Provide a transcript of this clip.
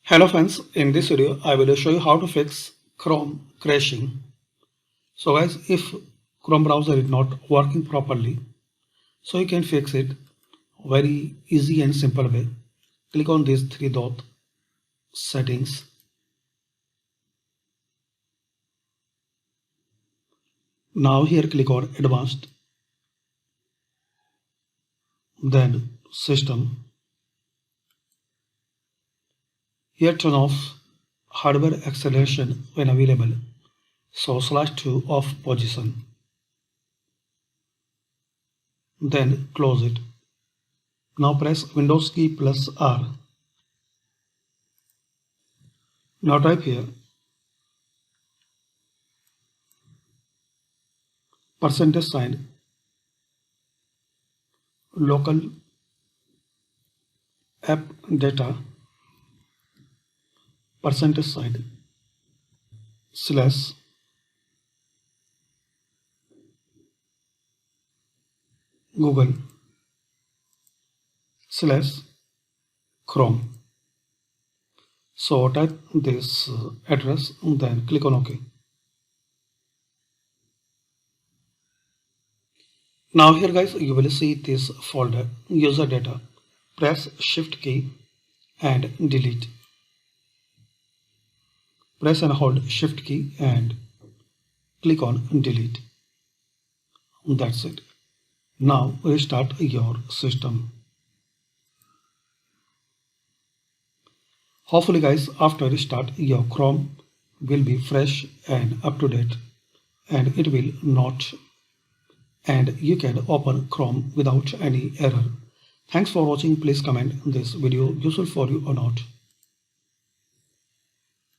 Hello friends, in this video I will show you how to fix Chrome crashing. So guys, if Chrome browser is not working properly, so you can fix it very easy and simple way. Click on these three dot settings. Now here click on advanced, then system. Here turn off hardware acceleration when available. So /2 off position. Then close it. Now press Windows key plus R. Now type here %sign local app data %sign slash Google slash Chrome. So type this address, then click on OK. Now here guys, you will see this folder user data. Press shift key and delete. Press and hold shift key and click on delete. That's it. Now restart your system. Hopefully guys, after restart your Chrome will be fresh and up to date, and it will not, and you can open Chrome without any error. Thanks for watching. Please comment this video useful for you or not.